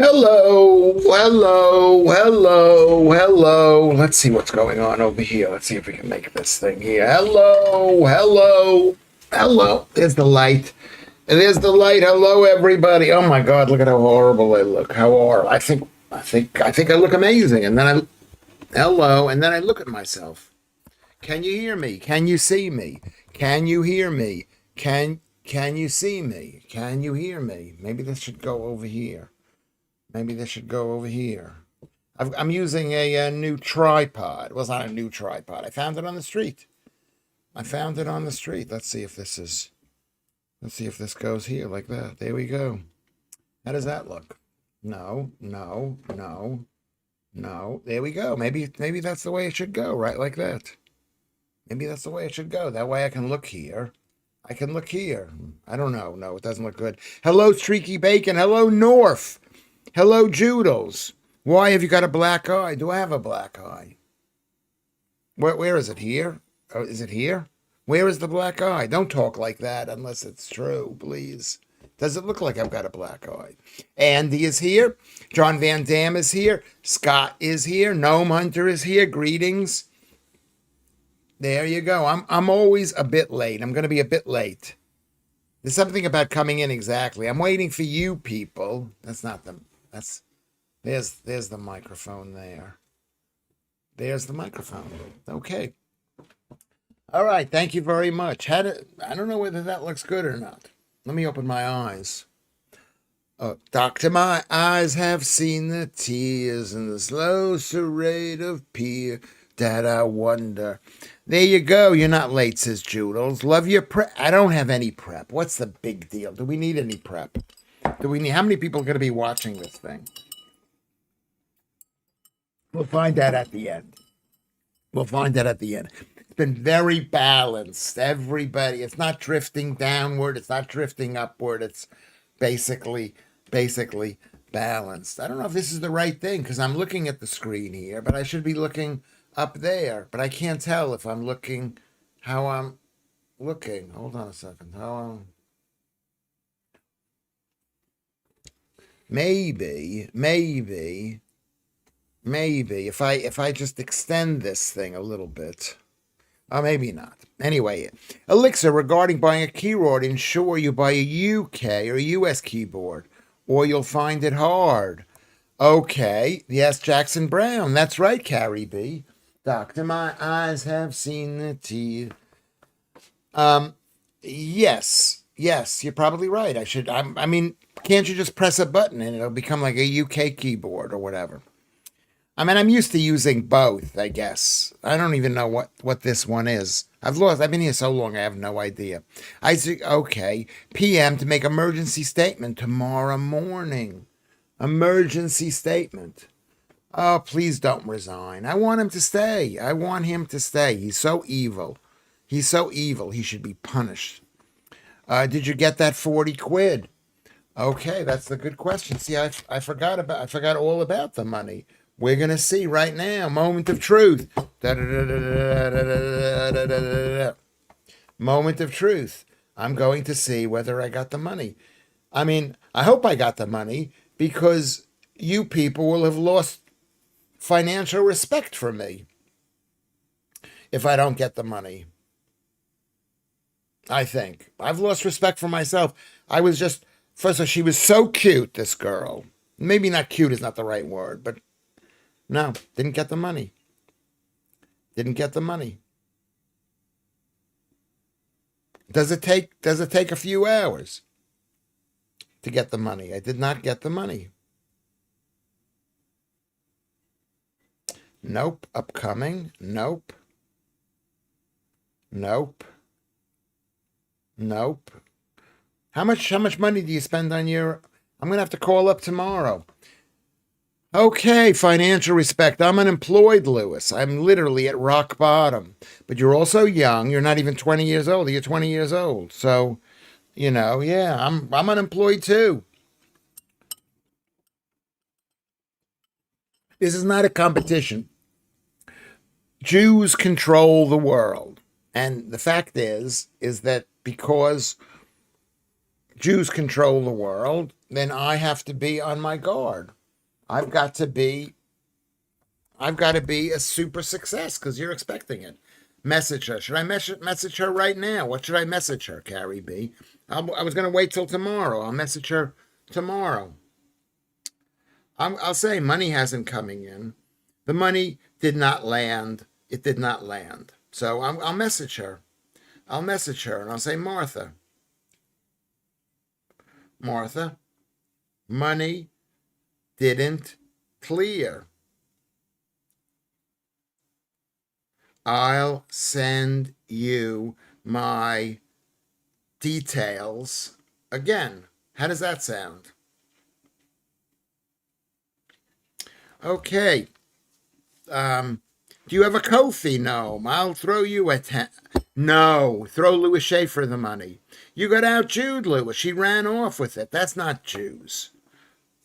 Hello, hello, hello, hello. Let's see what's going on over here. Let's see if we can make this thing here. Hello, hello, hello. There's the light. There's the light. Hello, everybody. Oh my God, look at how horrible I look. How horrible. I think I look amazing. And then hello, and then I look at myself. Can you hear me? Can you see me? Can you hear me? Can you see me? Can you hear me? Maybe this should go over here. Maybe this should go over here. I'm using a new tripod. Well, it's not a new tripod. I found it on the street. I found it on the street. Let's see if this is. Let's see if this goes here like that. There we go. How does that look? No, no, no, no. There we go. Maybe that's the way it should go, right? Like that. Maybe that's the way it should go. That way I can look here. I can look here. I don't know. No, it doesn't look good. Hello, Streaky Bacon. Hello, North. Hello, Joodles. Why have you got a black eye? Do I have a black eye? Where is it? Here? Oh, is it here? Where is the black eye? Don't talk like that unless it's true, please. Does it look like I've got a black eye? Andy is here. John Van Dam is here. Scott is here. Gnome Hunter is here. Greetings. There you go. I'm always a bit late. I'm going to be a bit late. There's something about coming in exactly. I'm waiting for you people. That's not the. There's the microphone there. There's the microphone. Okay. All right. Thank you very much. I don't know whether that looks good or not. Let me open my eyes. Doctor, my eyes have seen the tears and the slow charade of peer that I wonder. There you go. You're not late, says Joodles. Love your prep. I don't have any prep. What's the big deal? Do we need any prep? How many people are going to be watching this thing? We'll find out at the end. We'll find out at the end. It's been very balanced. Everybody, it's not drifting downward. It's not drifting upward. It's basically balanced. I don't know if this is the right thing because I'm looking at the screen here, but I should be looking up there. But I can't tell if I'm looking how I'm looking. Hold on a second. Maybe if I just extend this thing a little bit. Maybe not. Anyway, Elixir, regarding buying a keyboard, ensure you buy a UK or US keyboard, or you'll find it hard. Okay, yes, Jackson Brown. That's right, Carrie B. Doctor, my eyes have seen the tears. Yes, you're probably right. I mean, can't you just press a button and it'll become like a UK keyboard or whatever? I mean, I'm used to using both, I guess. I don't even know what this one is. I've been here so long, I have no idea. I see, okay, PM to make emergency statement tomorrow morning. Emergency statement. Oh, please don't resign. I want him to stay. I want him to stay. He's so evil. He's so evil. He should be punished. Did you get that 40 quid? Okay, that's the good question. See, I forgot all about the money. We're going to see right now. Moment of truth. Moment of truth. I'm going to see whether I got the money. I mean, I hope I got the money because you people will have lost financial respect for me if I don't get the money. I think. I've lost respect for myself. First of all, she was so cute, this girl. Maybe not cute is not the right word, but no, didn't get the money. Didn't get the money. Does it take a few hours to get the money? I did not get the money. Nope. Upcoming. Nope. Nope. Nope. How much money do you spend on your... I'm going to have to call up tomorrow. Okay, financial respect. I'm unemployed, Lewis. I'm literally at rock bottom. But you're also young. You're not even 20 years old. You're 20 years old. So, yeah, I'm unemployed too. This is not a competition. Jews control the world. And the fact is that because Jews control the world, then I have to be on my guard. I've got to be I've got to be a super success because you're expecting it. Message her. Should I message her right now? What should I message her, Carrie B? I was going to wait till tomorrow. I'll message her tomorrow. I'll say money hasn't coming in. The money did not land. It did not land. So I'll message her. I'll message her and I'll say, Martha, money didn't clear. I'll send you my details again. How does that sound? Okay. Do you have a Kofi? No. I'll throw you a 10. No. Throw Lewis Schaffer the money. You got out Jewed, Lewis. She ran off with it. That's not Jews.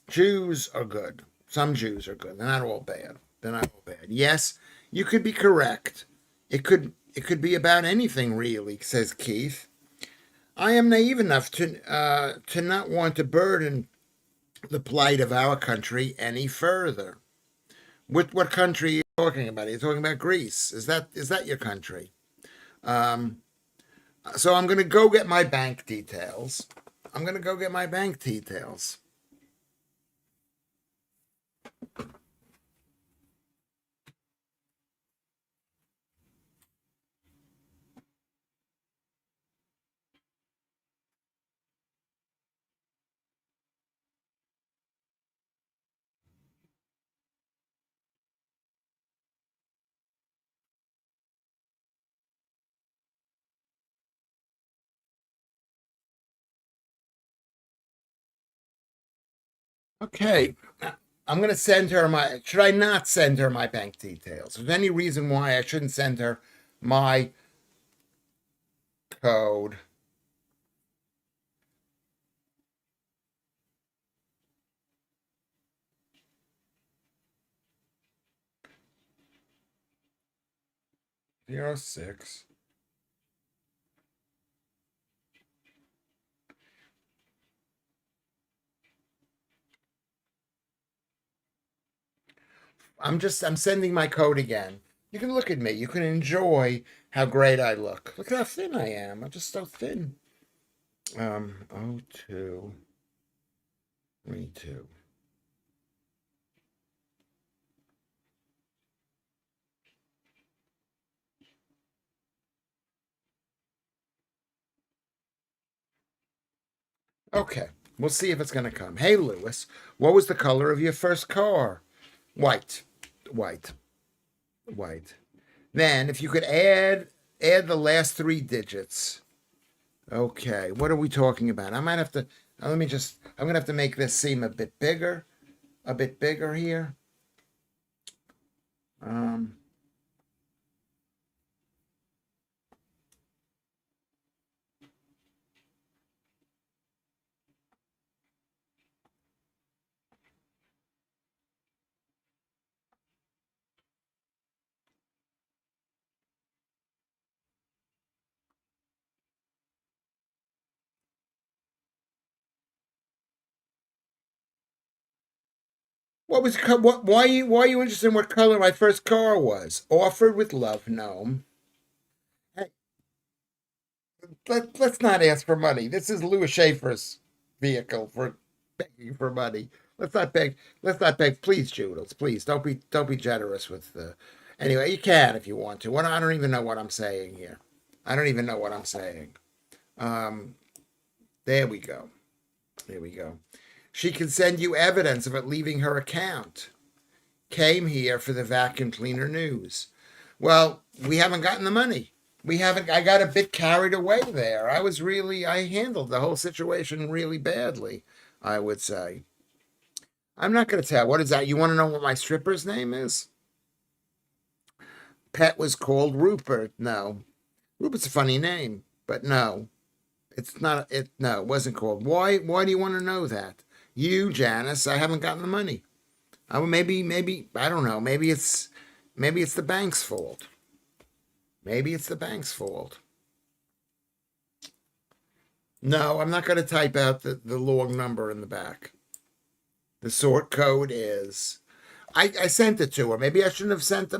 Jews are good. Some Jews are good. They're not all bad. They're not all bad. Yes, you could be correct. It could be about anything really, says Keith. I am naive enough to not want to burden the plight of our country any further. What country are you talking about? Are you talking about Greece? Is that your country? So I'm going to go get my bank details. Okay. I'm going to send her my. Should I not send her my bank details? Is there any reason why I shouldn't send her my code? Zero six. I'm sending my code again. You can look at me. You can enjoy how great I look. Look how thin I am. I'm just so thin. 02 32. Okay, we'll see if it's going to come. Hey, Lewis, what was the color of your first car? White, white, white. Then, if you could add the last three digits. Okay, what are we talking about? I might have to. Let me just. I'm gonna have to make this seem a bit bigger here. Um, what was what? Why are you interested in what color my first car was? Offered with love, Gnome. Hey, let's not ask for money. This is Lewis Schaffer's vehicle for begging for money. Let's not beg. Let's not beg. Please, Judels. Please don't be generous with the. Anyway, you can if you want to. What I don't even know what I'm saying here. I don't even know what I'm saying. Um, there we go. There we go. She can send you evidence of it leaving her account. Came here for the vacuum cleaner news. Well, we haven't gotten the money. We haven't. I got a bit carried away there. I handled the whole situation really badly, I would say. I'm not going to tell. What is that? You want to know what my stripper's name is? Pet was called Rupert. No. Rupert's a funny name, but no. It's not it no, it wasn't called. Why do you want to know that? You, Janice, I haven't gotten the money. Maybe I don't know. Maybe it's the bank's fault. Maybe it's the bank's fault. No, I'm not going to type out the long number in the back. The sort code is. I sent it to her. Maybe I shouldn't have sent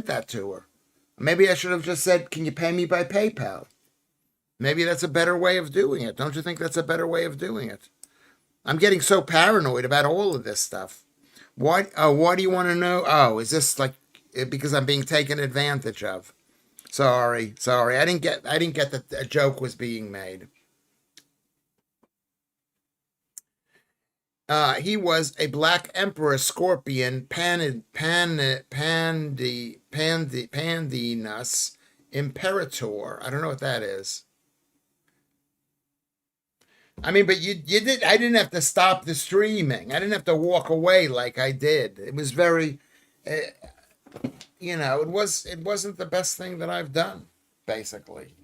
that to her. Maybe I should have just said, "Can you pay me by PayPal?" Maybe that's a better way of doing it. Don't you think that's a better way of doing it? I'm getting so paranoid about all of this stuff. What? Oh, why do you want to know? Oh, is this like because I'm being taken advantage of? Sorry, sorry. I didn't get that a joke was being made. He was a black emperor scorpion pandinus imperator. I don't know what that is. I mean, but you did. I didn't have to stop the streaming. I didn't have to walk away like I did. It was very, uh, it wasn't the best thing that I've done, basically.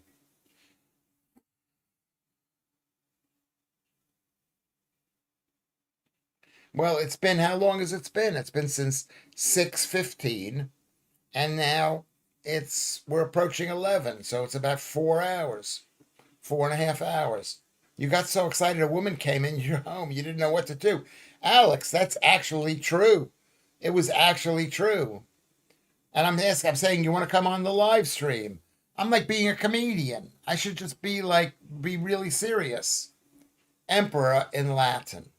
Well, it's been how long has it been? It's been since 6:15, and now we're approaching 11, so it's about 4 hours, 4.5 hours. You got so excited a woman came in your home, you didn't know what to do. Alex, that's actually true. It was actually true. And I'm saying, you want to come on the live stream? I'm like being a comedian. I should just be really serious. Emperor in Latin.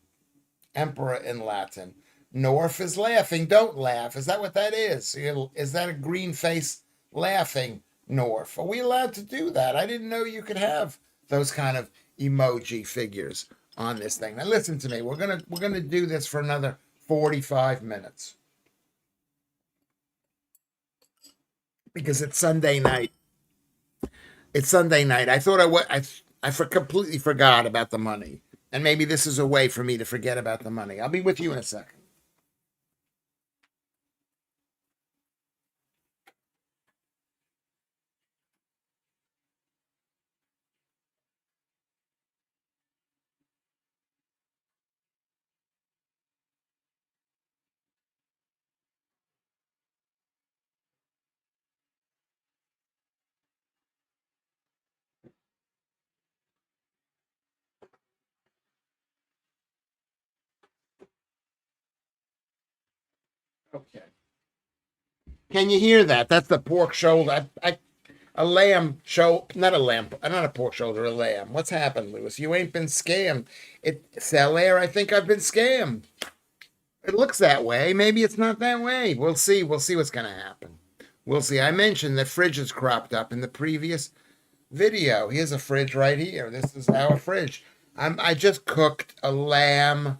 Emperor in Latin. North is laughing. Don't laugh. Is that what that is? Is that a green face laughing North? Are we allowed to do that? I didn't know you could have those kind of emoji figures on this thing. Now listen to me. We're gonna do this for another 45 minutes because it's Sunday night. It's Sunday night. I thought completely forgot about the money, and maybe this is a way for me to forget about the money. I'll be with you in a second. Okay. Can you hear that? That's the pork shoulder. A lamb not a lamb, not a pork shoulder, a lamb. What's happened, Lewis? You ain't been scammed. Air. I think I've been scammed. It looks that way. Maybe it's not that way. We'll see. We'll see what's going to happen. We'll see. I mentioned that fridges cropped up in the previous video. Here's a fridge right here. This is our fridge. I just cooked a lamb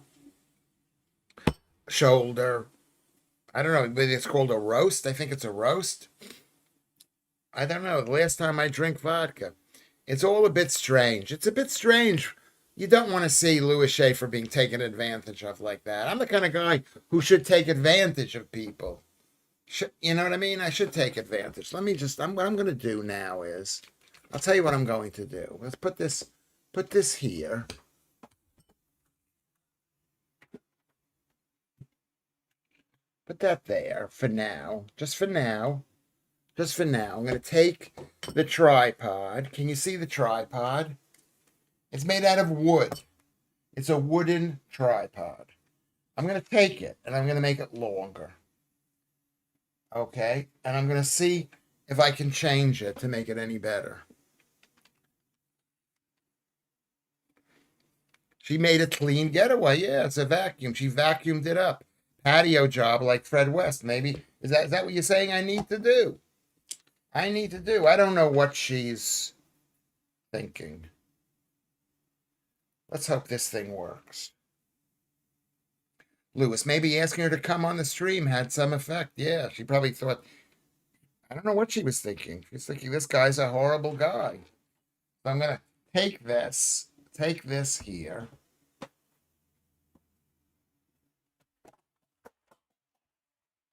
shoulder. I don't know, maybe it's called a roast. I think it's a roast. I don't know. The last time I drink vodka, it's all a bit strange. It's a bit strange. You don't want to see Lewis Schaffer being taken advantage of like that. I'm the kind of guy who should take advantage of people. You know what I mean? I should take advantage. Let me just. What I'm going to do now is, I'll tell you what I'm going to do. Let's put this here. Put that there for now. Just for now. Just for now. I'm going to take the tripod. Can you see the tripod? It's made out of wood. It's a wooden tripod. I'm going to take it and I'm going to make it longer. Okay? And I'm going to see if I can change it to make it any better. She made a clean getaway. Yeah, it's a vacuum. She vacuumed it up. Patio job like Fred West. Maybe is that what you're saying I need to do? I need to do. I don't know what she's thinking. Let's hope this thing works. Lewis, maybe asking her to come on the stream had some effect. Yeah, she probably thought, I don't know what she was thinking. She's thinking, this guy's a horrible guy. So I'm going to take this here.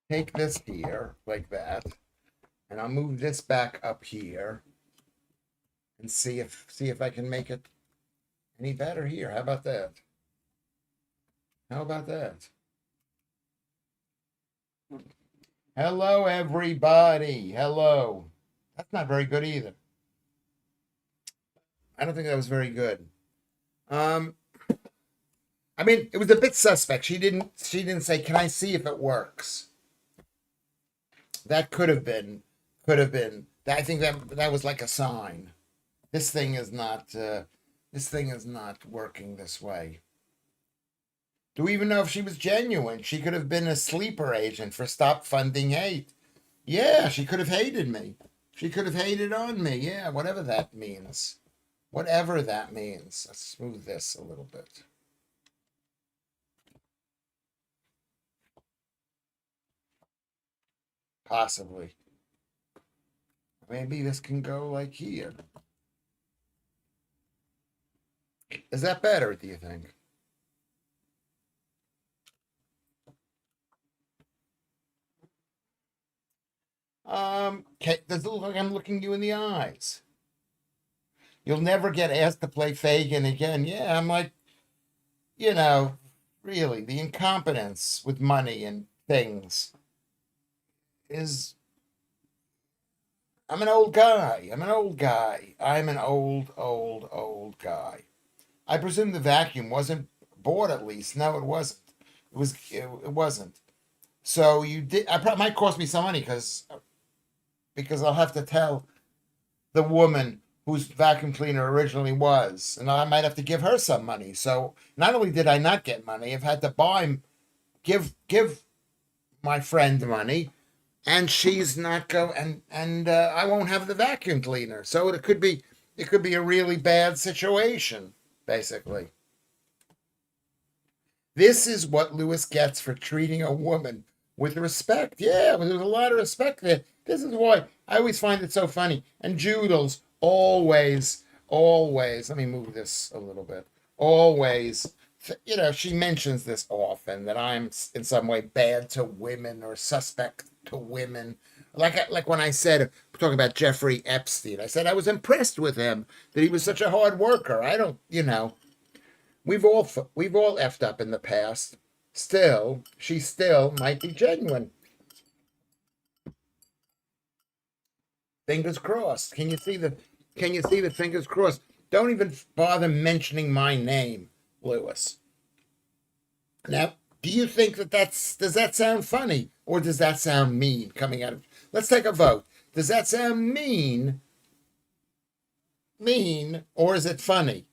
Take this here, like that. And I'll move this back up here and see if I can make it any better here. How about that? How about that? Hello, everybody. Hello. That's not very good either. I don't think that was very good. Um, I mean, it was a bit suspect. She didn't say, "Can I see if it works?" That could have been. I think that was like a sign. This thing is not. This thing is not working this way. Do we even know if she was genuine? She could have been a sleeper agent for Stop Funding Hate. Yeah, she could have hated me. She could have hated on me. Yeah, whatever that means. Whatever that means. Let's smooth this a little bit. Possibly. Maybe this can go like here. Is that better, do you think? Does it look like I'm looking you in the eyes? You'll never get asked to play Fagin again. Yeah, I'm like, you know, really, the incompetence with money and things is. I'm an old guy. I'm an old guy. I'm an old guy. I presume the vacuum wasn't bought at least. No, it wasn't. It wasn't. So you did. I probably might cost me some money because I'll have to tell the woman whose vacuum cleaner originally was, and I might have to give her some money. So not only did I not get money, I've had to give my friend money, and she's not go and I won't have the vacuum cleaner. So it could be a really bad situation, basically. This is what Lewis gets for treating a woman with respect. Yeah, there's a lot of respect there. This is why I always find it so funny. And Joodles always, let me move this a little bit. Always, she mentions this often that I'm in some way bad to women or suspect to women. Like when I said, talking about Jeffrey Epstein, I said I was impressed with him, that he was such a hard worker. I don't, we've all effed up in the past. Still, she still might be genuine. Fingers crossed. Can you see the fingers crossed? Don't even bother mentioning my name, Lewis. Now, do you think does that sound funny or does that sound mean coming out of? Let's take a vote. Does that sound mean, or is it funny?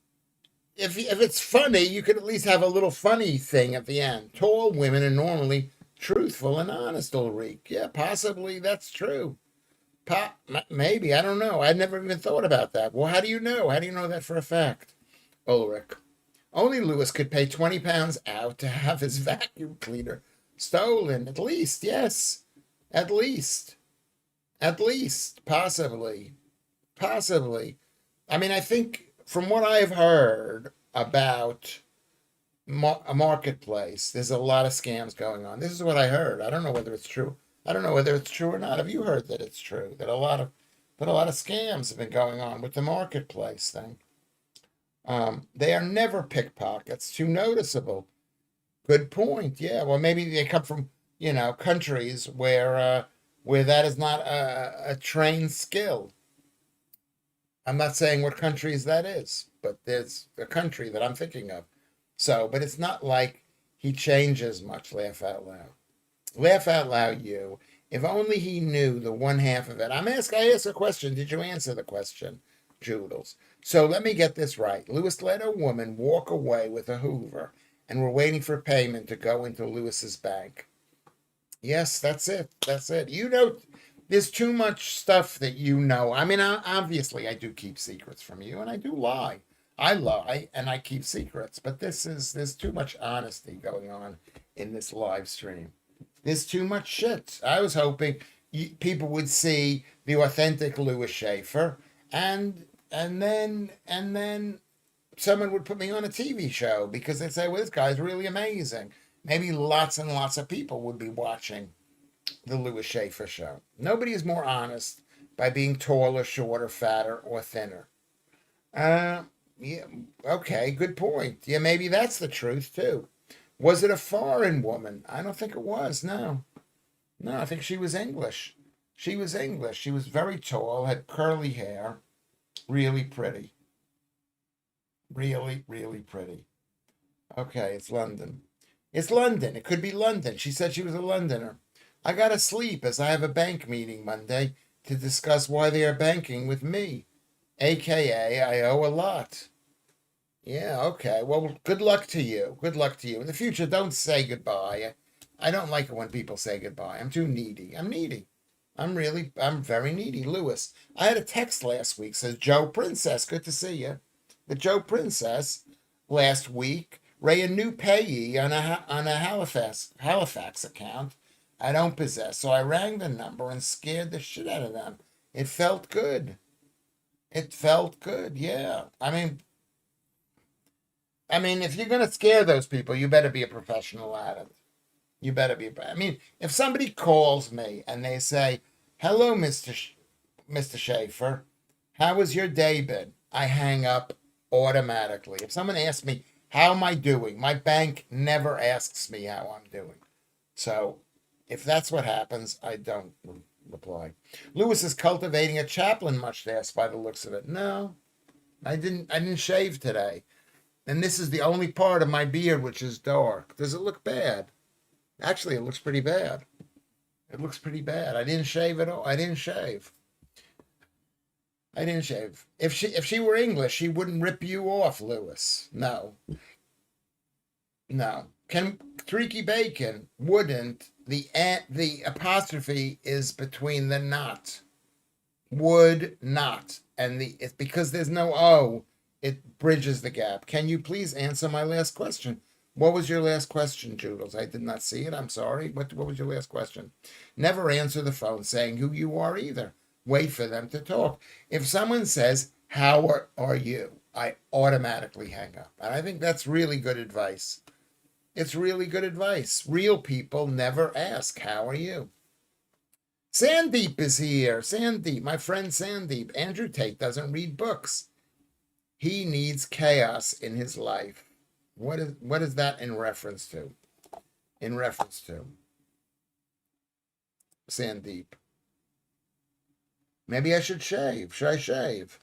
If it's funny, you could at least have a little funny thing at the end. Tall women are normally truthful and honest, Ulrich. Yeah, possibly that's true. Maybe, I don't know. I never even thought about that. Well, how do you know? How do you know that for a fact, Ulrich? Only Lewis could pay £20 out to have his vacuum cleaner stolen. At least, yes. At least. At least. Possibly. Possibly. I mean, I think from what I've heard about a marketplace, there's a lot of scams going on. This is what I heard. I don't know whether it's true. I don't know whether it's true or not. Have you heard that it's true that a lot of scams have been going on with the marketplace thing? They are never pickpockets. Too noticeable. Good point. Yeah. Well, maybe they come from countries where that is not a trained skill. I'm not saying what countries that is, but there's a country that I'm thinking of. So, but it's not like he changes much. Laugh out loud. Laugh out loud, you. If only he knew the one half of it. I asked a question. Did you answer the question, Joodles? So let me get this right. Lewis let a woman walk away with a Hoover, and we're waiting for payment to go into Lewis's bank. Yes, that's it. That's it. There's too much stuff that you know. I mean, obviously, I do keep secrets from you, and I do lie. I lie, and I keep secrets. But there's too much honesty going on in this live stream. There's too much shit. I was hoping people would see the authentic Lewis Schaffer, and then someone would put me on a TV show because they'd say, "Well, this guy's really amazing." Maybe lots and lots of people would be watching the Lewis Schaffer show. Nobody is more honest by being taller, shorter, fatter, or thinner. Uh, yeah, okay, good point. Yeah, maybe that's the truth too. Was it a foreign woman? I don't think it was. No, no, I think she was English. She was English. She was very tall, had curly hair, really pretty. Really, really pretty. Okay, it's London. It's London. It could be London. She said she was a Londoner. I gotta sleep as I have a bank meeting Monday to discuss why they are banking with me. AKA, I owe a lot. Yeah, okay. Well, good luck to you. Good luck to you. In the future, don't say goodbye. I don't like it when people say goodbye. I'm too needy. I'm needy. I'm very needy. Lewis, I had a text last week, says Joe Princess. Good to see you. The Joe Princess last week ran a new payee on a Halifax account I don't possess. So I rang the number and scared the shit out of them. It felt good. It felt good. Yeah. I mean, if you're gonna scare those people, you better be a professional at it. You better be. I mean, if somebody calls me and they say, "Hello, Mr. Schaffer, how has your day been?" I hang up automatically. If someone asks me, "How am I doing?" My bank never asks me how I'm doing. So, if that's what happens, I don't reply. Lewis is cultivating a chaplain mustache by the looks of it. No, I didn't. I didn't shave today. And this is the only part of my beard which is dark. Does it look bad? Actually, it looks pretty bad. It looks pretty bad. I didn't shave at all. I didn't shave. I didn't shave. If she were English, she wouldn't rip you off, Lewis. No. No. Can Creaky Bacon wouldn't the apostrophe is between the not. Would not. And it's because there's no O, it bridges the gap. Can you please answer my last question? What was your last question, Joodles? I did not see it. I'm sorry. What was your last question? Never answer the phone saying who you are either. Wait for them to talk. If someone says, "How are you?" I automatically hang up. And I think that's really good advice. It's really good advice. Real people never ask, "How are you?" Sandeep is here. Sandeep, my friend Sandeep. Andrew Tate doesn't read books. He needs chaos in his life. What is that in reference to? In reference to Sandeep. Maybe I should shave. Should I shave?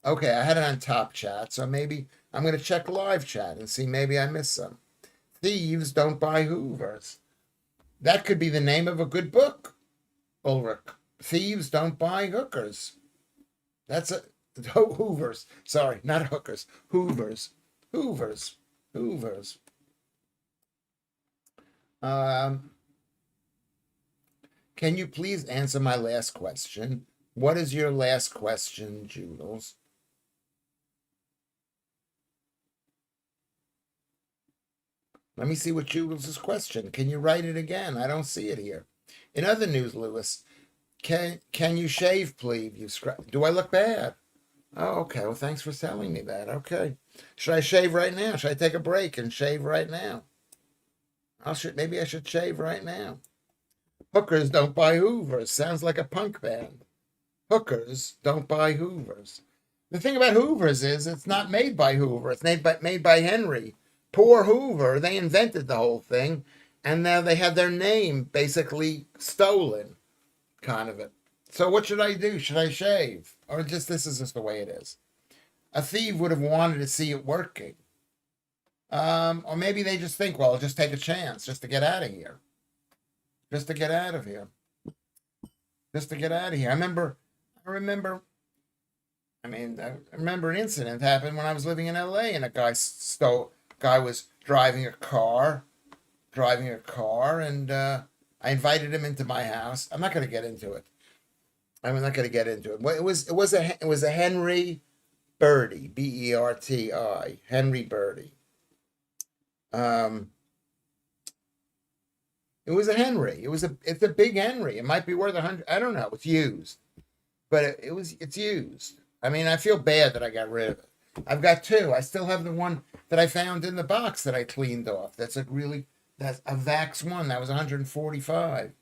Okay, I had it on top chat, so maybe I'm going to check live chat and see maybe I missed some. Thieves don't buy Hoovers. That could be the name of a good book, Ulrich. Thieves don't buy hookers. That's a Hoovers. Sorry, not hookers. Hoovers. Hoovers. Hoovers. Can you please answer my last question? What is your last question, Joodles? Let me see what Joodles' question. Can you write it again? I don't see it here. In other news, Lewis, can you shave, please? Do I look bad? Oh, okay. Well, thanks for telling me that. Okay. Should I shave right now? Should I take a break and shave right now? Maybe I should shave right now. Hookers don't buy Hoovers. Sounds like a punk band. Hookers don't buy Hoovers. The thing about Hoovers is it's not made by Hoover. It's made by Henry. Poor Hoover. They invented the whole thing, and now they have their name basically stolen, kind of it. So what should I do? Should I shave? Or this is just the way it is? A thief would have wanted to see it working. Or maybe they just think, well, I'll just take a chance just to get out of here. Just to get out of here. Just to get out of here. I remember an incident happened when I was living in LA and a guy was driving a car, and I invited him into my house. I'm not going to get into it. I'm not going to get into it. Well, it was a Henry Birdie, Berti, Henry Birdie. It was a Henry. It's a big Henry. It might be worth 100. I don't know. It's used, but it's used. I mean, I feel bad that I got rid of it. I've got two. I still have the one that I found in the box that I cleaned off. That's a Vax one. That was 145.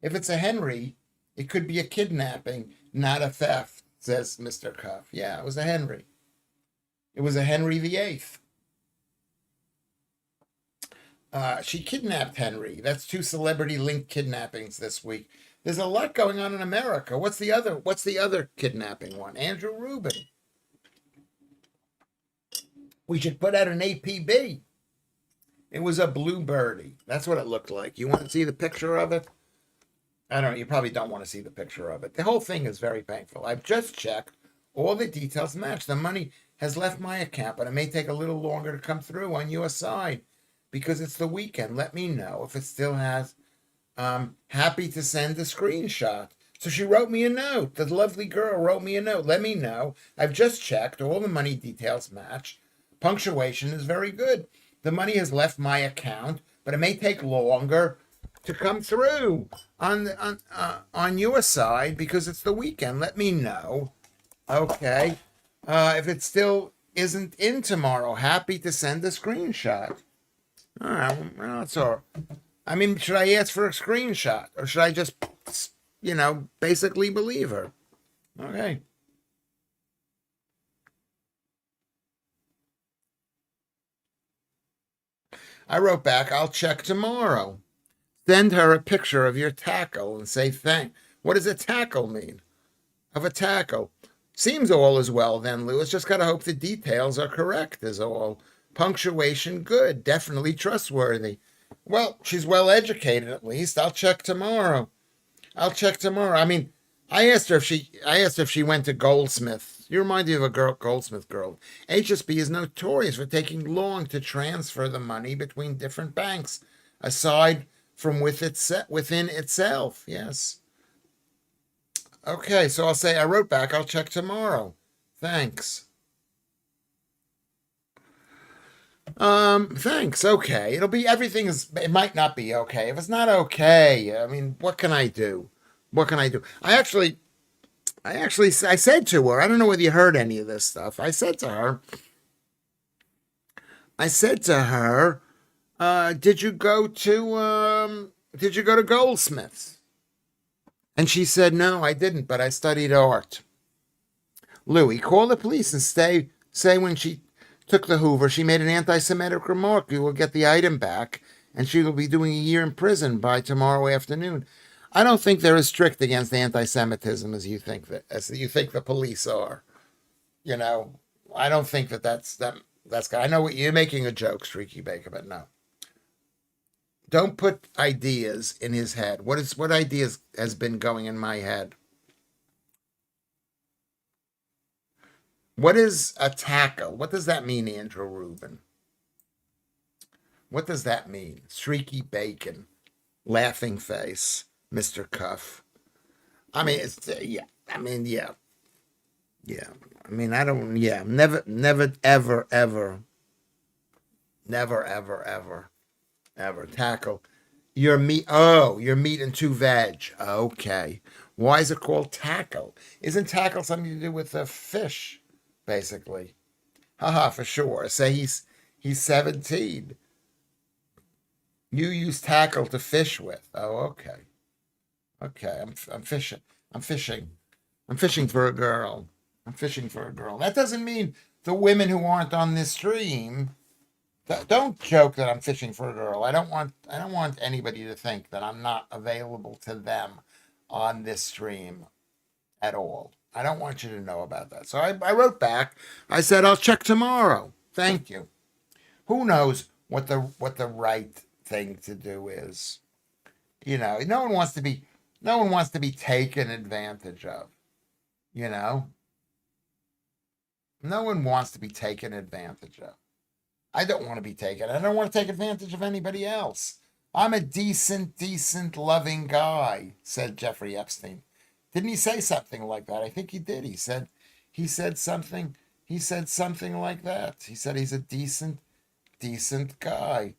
If it's a Henry, it could be a kidnapping, not a theft, says Mr. Cuff. Yeah, it was a Henry. It was a Henry VIII. She kidnapped Henry. That's 2 celebrity-linked kidnappings this week. There's a lot going on in America. What's the other kidnapping one? Andrew Rubin. We should put out an APB. It was a blue birdie. That's what it looked like. You want to see the picture of it? I don't know. You probably don't want to see the picture of it. The whole thing is very painful. I've just checked. All the details match. The money has left my account, but it may take a little longer to come through on your side because it's the weekend. Let me know if it still has. Happy to send a screenshot. So she wrote me a note. The lovely girl wrote me a note. Let me know. I've just checked. All the money details match. Punctuation is very good. The money has left my account, but it may take longer to come through on your side because it's the weekend. Let me know. Okay. If it still isn't in tomorrow, happy to send a screenshot. All right. Well, that's all. I mean, should I ask for a screenshot or should I just, basically believe her? Okay. I wrote back, I'll check tomorrow. Send her a picture of your tackle and say thank. What does a tackle mean? Of a tackle. Seems all is well then, Lewis. Just gotta hope the details are correct is all. Punctuation good. Definitely trustworthy. Well, she's well educated at least. I'll check tomorrow. I mean, I asked her if she went to Goldsmith. You remind me of a Goldsmith girl. HSB is notorious for taking long to transfer the money between different banks, aside from within itself. Yes. Okay, so I'll say I wrote back. I'll check tomorrow. Thanks. Thanks. Okay. It might not be okay. If it's not okay, I mean, what can I do? What can I do? I said to her, I don't know whether you heard any of this stuff. I said to her, did you go to Goldsmiths? And she said, no, I didn't, but I studied art. Louis, call the police and say when she took the Hoover, she made an anti-Semitic remark. You will get the item back, and she will be doing a year in prison by tomorrow afternoon. I don't think they're as strict against anti-Semitism as you think the police are. I don't think that's. I know what you're making a joke, Streaky Baker, but no. Don't put ideas in his head. What ideas has been going in my head? What is a tackle? What does that mean, Andrew Rubin? What does that mean? Streaky Bacon, laughing face, Mr. Cuff. I mean, it's yeah. I mean, yeah. I mean, I don't. Yeah, never, ever tackle. Your meat. Oh, your meat and two veg. Okay. Why is it called tackle? Isn't tackle something to do with the fish? Basically, haha, for sure. Say he's 17. You use tackle to fish with. Oh, okay. I'm fishing. I'm fishing for a girl. That doesn't mean the women who aren't on this stream. Don't joke that I'm fishing for a girl. I don't want anybody to think that I'm not available to them on this stream at all. I don't want you to know about that. So I wrote back. I said I'll check tomorrow. Thank you. Who knows what the right thing to do is? No one wants to be taken advantage of. No one wants to be taken advantage of. I don't want to be taken. I don't want to take advantage of anybody else. I'm a decent, loving guy, said Jeffrey Epstein. Didn't he say something like that? I think he did. He said something like that. He said he's a decent guy.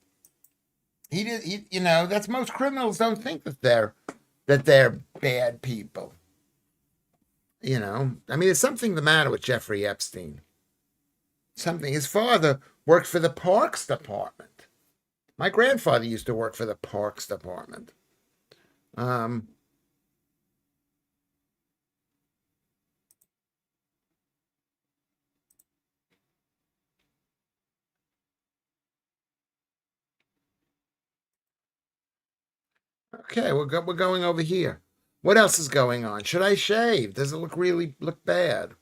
He did. That's most criminals don't think that they're bad people. I mean, there's something the matter with Jeffrey Epstein. His father worked for the Parks Department. My grandfather used to work for the Parks Department. Okay, we're going over here. What else is going on? Should I shave? Does it look bad?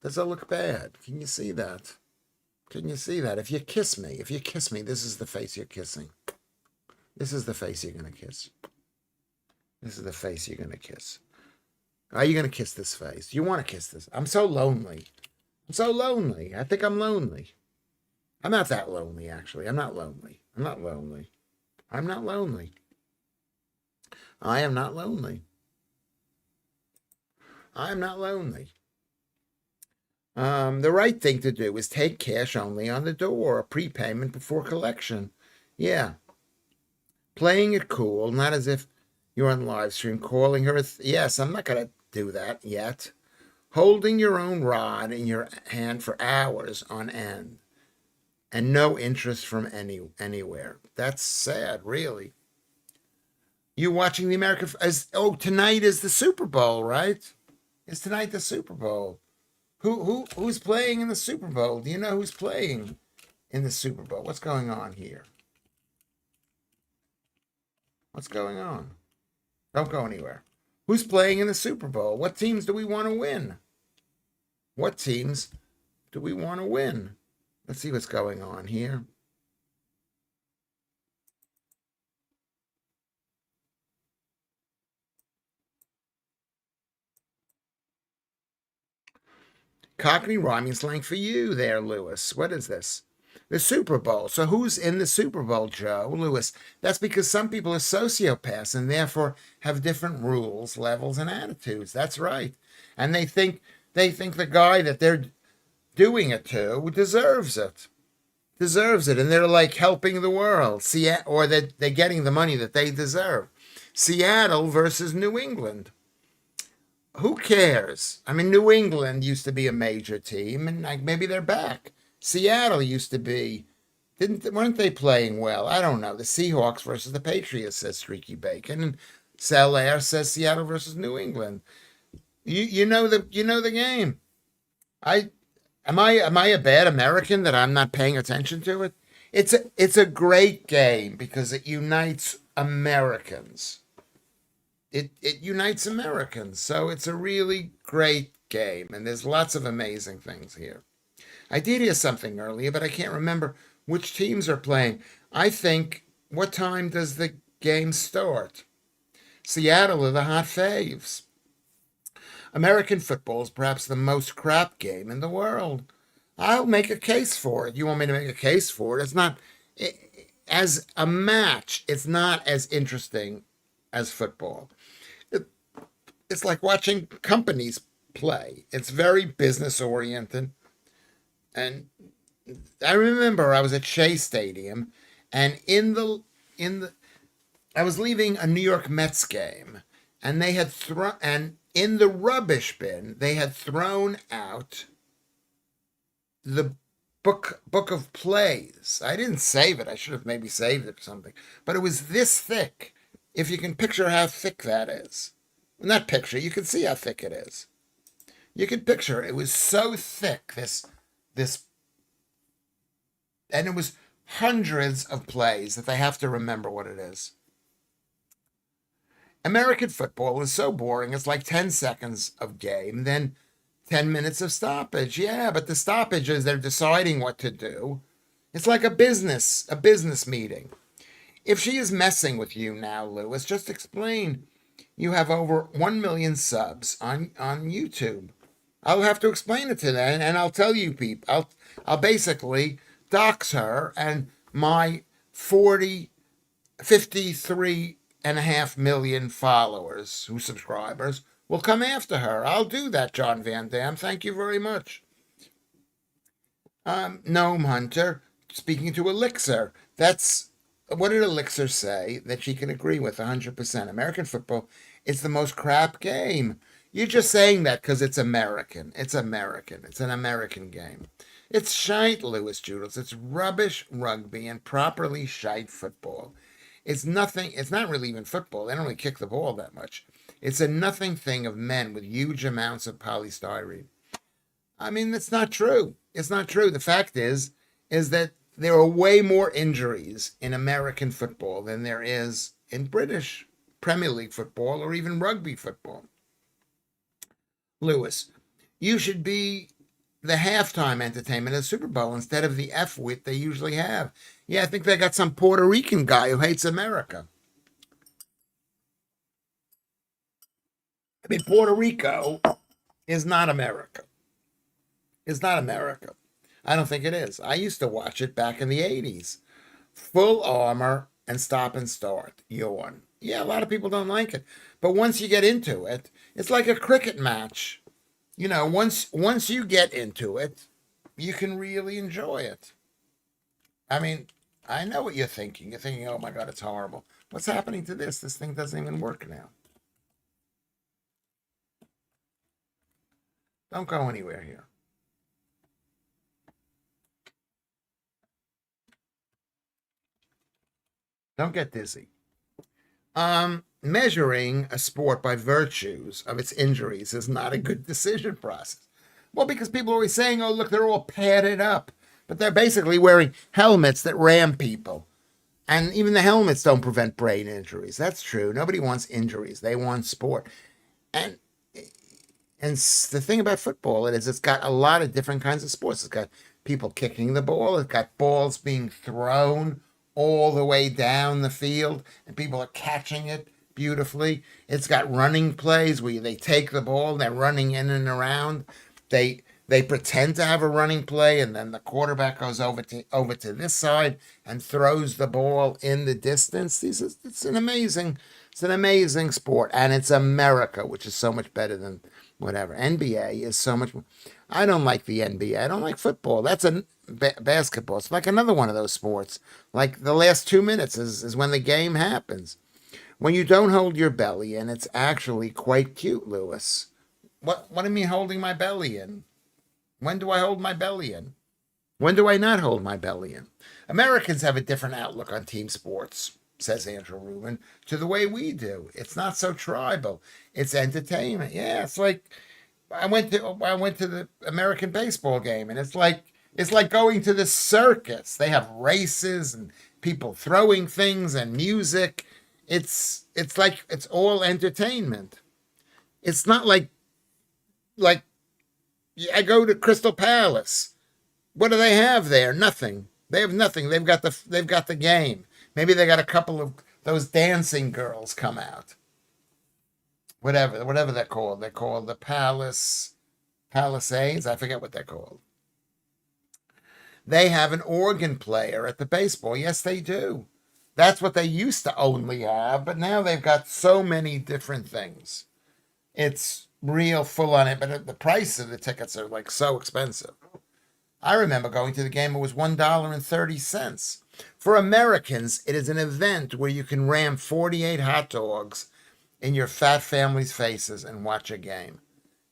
Does it look bad? Can you see that? Can you see that? If you kiss me, this is the face you're kissing. This is the face you're going to kiss. This is the face you're going to kiss. Are you going to kiss this face? You want to kiss this? I'm so lonely. I'm so lonely. I think I'm lonely. I'm not that lonely, actually. I'm not lonely. I'm not lonely. I'm not lonely. I am not lonely. I am not lonely. The right thing to do is take cash only on the door, a prepayment before collection. Yeah. Playing it cool, not as if you're on live stream calling her. Yes, I'm not going to do that yet. Holding your own rod in your hand for hours on end and no interest from anywhere. That's sad, really. You watching the American? Tonight is the Super Bowl, right? Is tonight the Super Bowl? Who's playing in the Super Bowl? Do you know who's playing in the Super Bowl? What's going on here? What's going on? Don't go anywhere. Who's playing in the Super Bowl? What teams do we want to win? What teams do we want to win? Let's see what's going on here. Cockney rhyming slang for you there, Lewis. What is this? The Super Bowl. So who's in the Super Bowl, Joe? Lewis. That's because some people are sociopaths and therefore have different rules, levels, and attitudes. That's right. And they think the guy that they're doing it to deserves it. Deserves it. And they're like helping the world. Or that they're getting the money that they deserve. Seattle versus New England. Who cares? I mean, New England used to be a major team, and maybe they're back. Seattle used to be, weren't they playing well? I don't know. The Seahawks versus the Patriots, says Streaky Bacon, and Salaire says Seattle versus New England. You know the game. Am I a bad American that I'm not paying attention to it? It's a great game because it unites Americans. It unites Americans. So it's a really great game, and there's lots of amazing things here. I did hear something earlier, but I can't remember which teams are playing. I think, what time does the game start? Seattle are the hot faves. American football is perhaps the most crap game in the world. I'll make a case for it. You want me to make a case for it? It's not, as a match, it's not as interesting as football. It's like watching companies play. It's very business oriented. And I remember I was at Shea Stadium, and I was leaving a New York Mets game, and they had and in the rubbish bin they had thrown out the book of plays. I didn't save it. I should have maybe saved it or something. But it was this thick. If you can picture how thick that is. Not picture, you can see how thick it is. You can picture it was so thick, this, and it was hundreds of plays that they have to remember what it is. American football is so boring. It's like 10 seconds of game, then 10 minutes of stoppage. Yeah, but the stoppage is they're deciding what to do. It's like a business meeting. If she is messing with you now, Lewis, just explain. You have over 1 million subs on YouTube. I'll have to explain it to them, and I'll tell you people. I'll basically dox her, and my 53.5 million followers, subscribers, will come after her. I'll do that, John Van Dam. Thank you very much. Gnome Hunter, speaking to Elixir. What did Elixir say that she can agree with 100%? American football is the most crap game. You're just saying that because it's American. It's American. It's an American game. It's shite, Lewis Judels. It's rubbish rugby and properly shite football. It's nothing. It's not really even football. They don't really kick the ball that much. It's a nothing thing of men with huge amounts of polystyrene. I mean, that's not true. It's not true. The fact is that there are way more injuries in American football than there is in British Premier League football or even rugby football. Lewis, you should be the halftime entertainment of the Super Bowl instead of the F wit they usually have. Yeah, I think they got some Puerto Rican guy who hates America. I mean, Puerto Rico is not America. It's not America. I don't think it is. I used to watch it back in the 80s. Full armor and stop and start. Yawn. Yeah, a lot of people don't like it. But once you get into it, it's like a cricket match. Once you get into it, you can really enjoy it. I mean, I know what you're thinking. You're thinking, oh my God, it's horrible. What's happening to this? This thing doesn't even work now. Don't go anywhere here. Don't get dizzy. Measuring a sport by virtues of its injuries is not a good decision process. Well, because people are always saying, oh, look, they're all padded up. But they're basically wearing helmets that ram people. And even the helmets don't prevent brain injuries. That's true. Nobody wants injuries. They want sport. And and the thing about football is it's got a lot of different kinds of sports. It's got people kicking the ball. It's got balls being thrown all the way down the field, and people are catching it beautifully. It's got running plays where they take the ball and they're running in and around. They pretend to have a running play, and then the quarterback goes over to this side and throws the ball in the distance. It's an amazing sport, and it's America, which is so much better than whatever. NBA is so much more. I don't like the NBA. I don't like football. That's a basketball. It's like another one of those sports. Like the last 2 minutes is when the game happens. When you don't hold your belly in, it's actually quite cute, Lewis. What do you mean holding my belly in? When do I hold my belly in? When do I not hold my belly in? Americans have a different outlook on team sports, says Andrew Rubin, to the way we do. It's not so tribal. It's entertainment. Yeah, it's like I went to the American baseball game, and it's like going to the circus. They have races and people throwing things and music. It's like it's all entertainment. It's not like I go to Crystal Palace. What do they have there? Nothing. They have nothing. They've got the game. Maybe they got a couple of those dancing girls come out. Whatever they're called. They're called the Palisades. I forget what they're called. They have an organ player at the baseball. Yes, they do. That's what they used to only have, but now they've got so many different things. It's real full on it, but the price of the tickets are like so expensive. I remember going to the game, it was $1.30. For Americans, it is an event where you can ram 48 hot dogs in your fat family's faces and watch a game.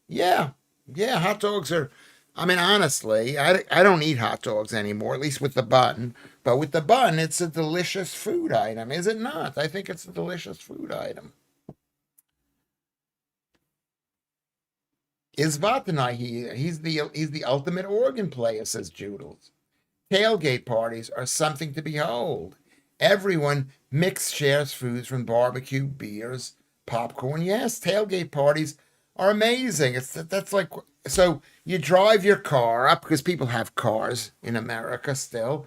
Yeah, yeah, hot dogs are. I mean, honestly, I don't eat hot dogs anymore, at least with the bun. But with the bun, it's a delicious food item, is it not? I think it's a delicious food item. Isvatanahi, he's the ultimate organ player, says Judels. Tailgate parties are something to behold. Everyone mix shares foods from barbecue, beers, popcorn. Yes, tailgate parties are amazing. That's like so you drive your car up because people have cars in America still,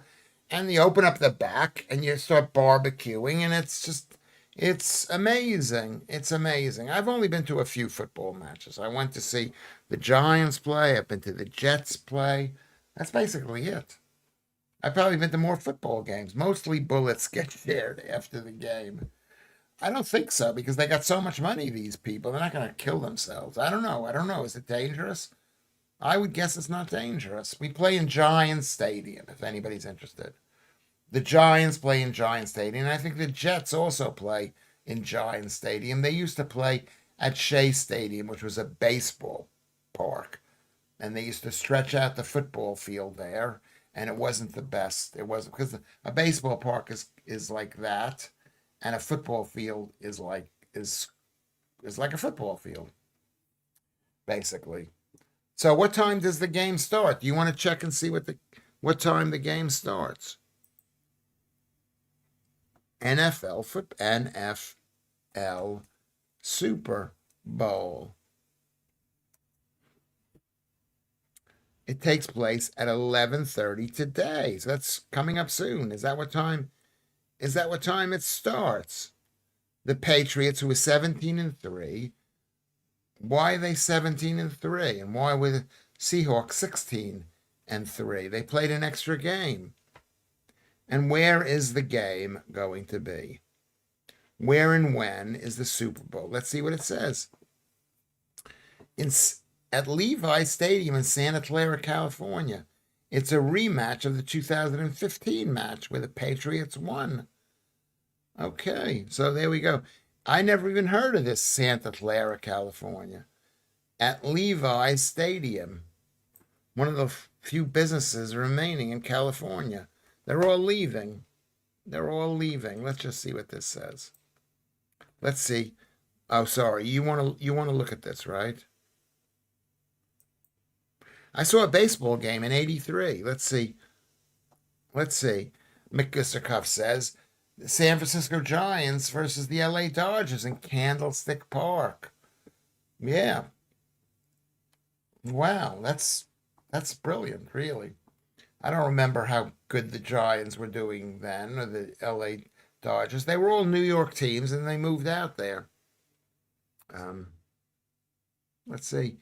and you open up the back and you start barbecuing, and it's amazing. It's amazing. I've only been to a few football matches. I went to see the Giants play. I've been to the Jets play. That's basically it. I've probably been to more football games. Mostly bullets get shared after the game. I don't think so because they got so much money, these people. They're not going to kill themselves. I don't know. I don't know. Is it dangerous? I would guess it's not dangerous. We play in Giants Stadium if anybody's interested. The Giants play in Giants Stadium. And I think the Jets also play in Giants Stadium. They used to play at Shea Stadium, which was a baseball park. And they used to stretch out the football field there, and it wasn't the best. It wasn't because a baseball park is like that, and a football field is like a football field, basically. So, what time does the game start? Do you want to check and see what time the game starts? NFL Super Bowl. It takes place at 11:30 today. So that's coming up soon. Is that what time? Is that what time it starts? The Patriots, who were 17-3. Why are they 17-3? And why were the Seahawks 16-3? They played an extra game. And where is the game going to be? Where and when is the Super Bowl? Let's see what it says. At Levi Stadium in Santa Clara, California. It's a rematch of the 2015 match where the Patriots won. Okay, so there we go. I never even heard of this, Santa Clara, California. At Levi Stadium, one of the few businesses remaining in California. They're all leaving. They're all leaving. Let's just see what this says. Let's see. Oh, sorry. You want to look at this, right? I saw a baseball game in '83. Let's see. Mr. Cuff says the San Francisco Giants versus the LA Dodgers in Candlestick Park. Yeah. Wow, that's brilliant, really. I don't remember how good the Giants were doing then, or the LA Dodgers. They were all New York teams, and they moved out there. Um, let's see.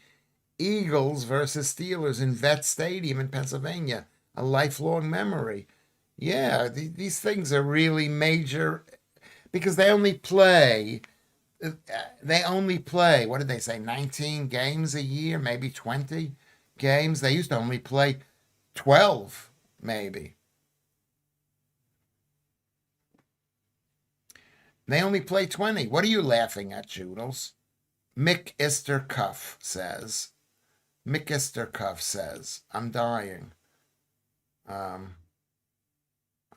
Eagles versus Steelers in Vet Stadium in Pennsylvania. A lifelong memory. Yeah, these things are really major because they only play. What did they say? 19 games a year, maybe 20 games. They used to only play 12, maybe. They only play 20. What are you laughing at, Joodles? Mick Ister Cuff says. I'm dying. I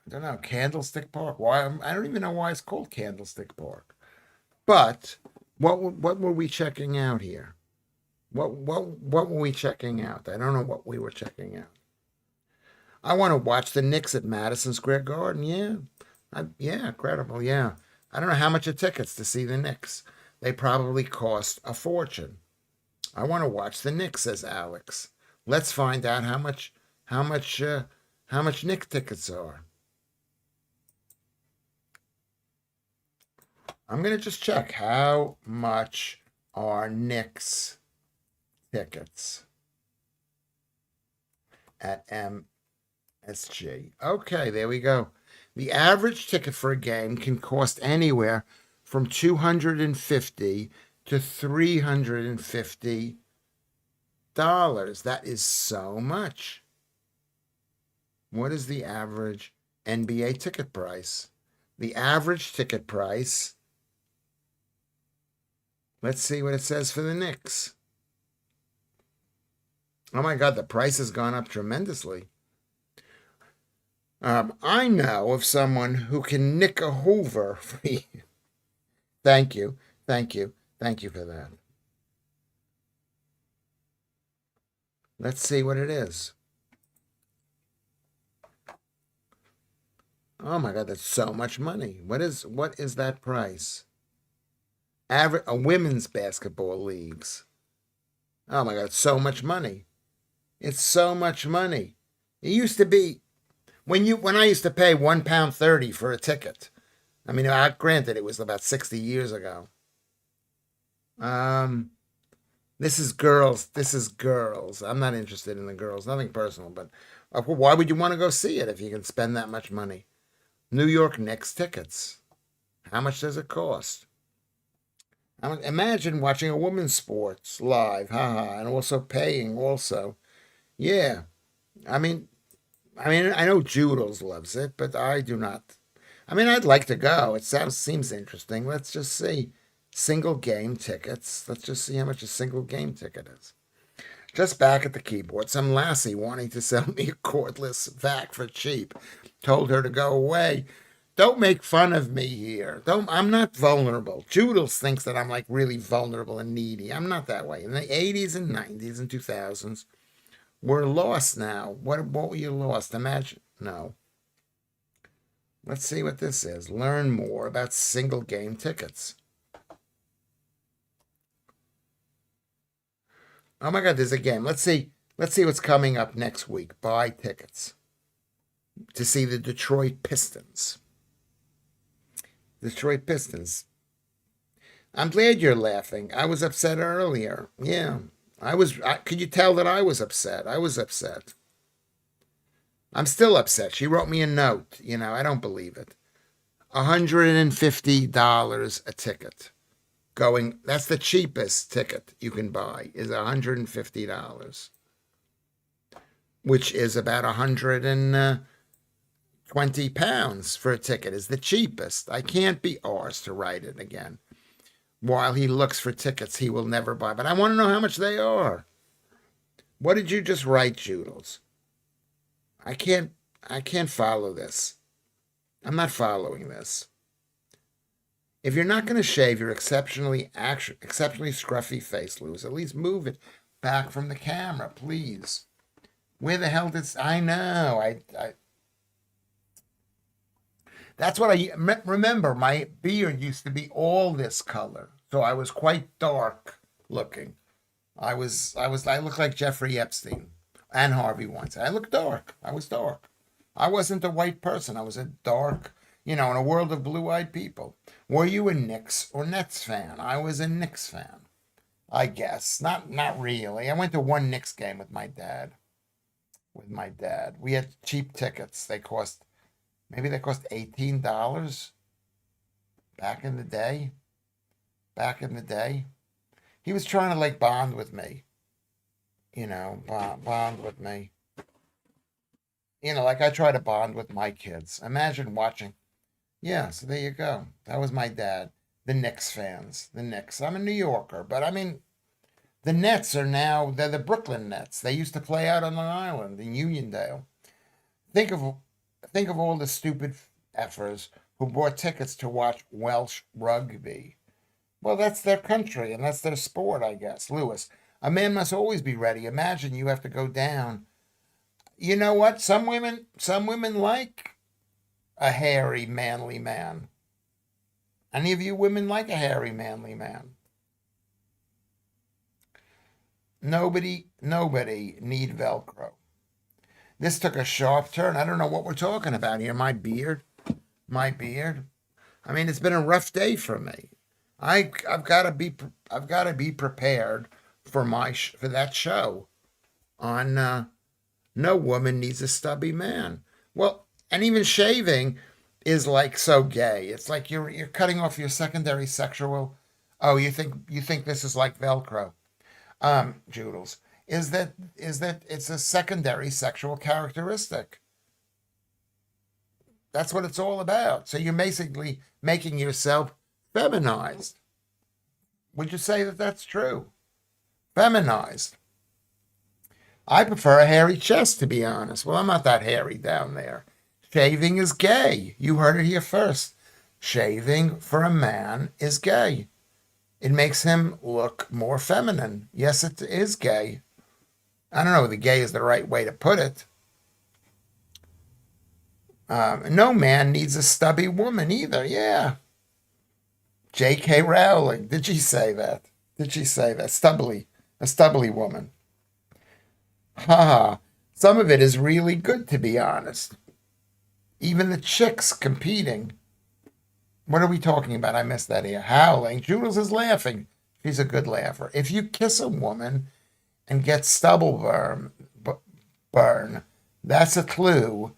don't know. Candlestick Park. Why? I don't even know why it's called Candlestick Park. But what were we checking out here? What were we checking out? I don't know what we were checking out. I want to watch the Knicks at Madison Square Garden. Yeah, incredible. Yeah, I don't know how much are tickets to see the Knicks. They probably cost a fortune. I want to watch the Knicks, says Alex. Let's find out how much Knicks tickets are. I'm gonna just check how much are Knicks tickets at MSG. Okay, there we go. The average ticket for a game can cost anywhere from $250 to $350. That is so much. What is the average NBA ticket price? The average ticket price. Let's see what it says for the Knicks. Oh my God, the price has gone up tremendously. I know of someone who can nick a Hoover for you. Thank you for that. Let's see what it is. Oh my God, that's so much money. What is that price? A women's basketball leagues. Oh my God, so much money. It's so much money. It used to be when I used to pay £1.30 for a ticket. I mean, granted, it was about 60 years ago. This is girls. I'm not interested in the girls. Nothing personal, but why would you want to go see it if you can spend that much money? New York Knicks tickets. How much does it cost? Imagine watching a women's sports live, and also paying also. Yeah. I mean, I know Joodles loves it, but I do not. I mean, I'd like to go. It seems interesting. Let's just see. Single game tickets. Let's just see how much a single game ticket is. Just back at the keyboard, some lassie wanting to sell me a cordless vac for cheap. Told her to go away. Don't make fun of me here. I'm not vulnerable. Joodles thinks that I'm like really vulnerable and needy. I'm not that way. In the 80s and 90s and 2000s, we're lost now. What were you lost? Imagine. No. Let's see what this is. Learn more about single game tickets. Oh my God, there's a game. Let's see. Let's see what's coming up next week. Buy tickets to see the Detroit Pistons. Detroit Pistons. I'm glad you're laughing. I was upset earlier. Yeah. Could you tell that I was upset? I was upset. I'm still upset. She wrote me a note. I don't believe it. $150 a ticket. That's the cheapest ticket you can buy is $150, which is about 120 pounds for a ticket is the cheapest. I can't be arsed to write it again. While he looks for tickets he will never buy. But I want to know how much they are. What did you just write, Joodles? I can't follow this. I'm not following this. If you're not going to shave your exceptionally scruffy face, Lewis, at least move it back from the camera, please. Where the hell did I know? That's what I remember. My beard used to be all this color, so I was quite dark looking. I looked like Jeffrey Epstein and Harvey Weinstein. I looked dark. I was dark. I wasn't a white person. I was a dark, in a world of blue-eyed people. Were you a Knicks or Nets fan? I was a Knicks fan, I guess. Not really. I went to one Knicks game with my dad. We had cheap tickets. They cost $18 back in the day. He was trying to bond with me. Bond with me. Like I try to bond with my kids. Imagine watching. Yeah, so there you go. That was my dad. The Knicks fans. The Knicks. I'm a New Yorker, but I mean, the Nets they're the Brooklyn Nets. They used to play out on Long Island in Uniondale. Think of all the stupid effers who bought tickets to watch Welsh rugby. Well, that's their country and that's their sport, I guess. Lewis, a man must always be ready. Imagine you have to go down. You know what? Some women like a hairy, manly man. Any of you women like a hairy, manly man? Nobody need Velcro. This took a sharp turn. I don't know what we're talking about here. My beard. I mean, it's been a rough day for me. I've got to be prepared for for that show on No Woman Needs a Stubby Man. Well, and even shaving is so gay. It's like you're cutting off your secondary sexual. Oh, you think this is like Velcro, Joodles? Is that it's a secondary sexual characteristic? That's what it's all about. So you're basically making yourself feminized. Would you say that that's true? Feminized. I prefer a hairy chest, to be honest. Well, I'm not that hairy down there. Shaving is gay. You heard it here first. Shaving for a man is gay. It makes him look more feminine. Yes, it is gay. I don't know whether gay is the right way to put it. No man needs a stubby woman either. Yeah. J.K. Rowling. Did she say that? Stubbly. A stubbly woman. Ha. Some of it is really good, to be honest. Even the chicks competing. What are we talking about? I missed that here. Howling. Jules is laughing. She's a good laugher. If you kiss a woman and get stubble burn, that's a clue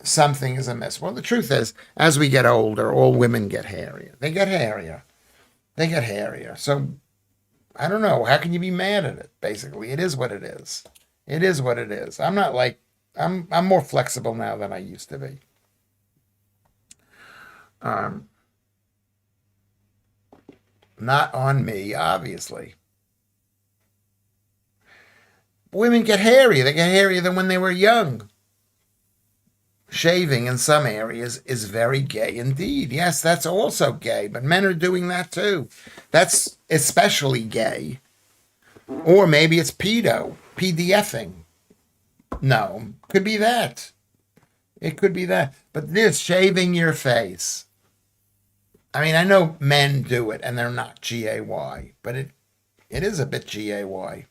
something is amiss. Well, the truth is, as we get older, all women get hairier. They get hairier. So, I don't know. How can you be mad at it, basically? It is what it is. I'm not I'm more flexible now than I used to be. Not on me, obviously. Women get hairy. They get hairier than when they were young. Shaving in some areas is very gay indeed. Yes, that's also gay, but men are doing that too. That's especially gay. Or maybe it's PDFing. No, could be that. It could be that. But this, shaving your face. I mean, I know men do it and they're not G-A-Y, but it is a bit G-A-Y.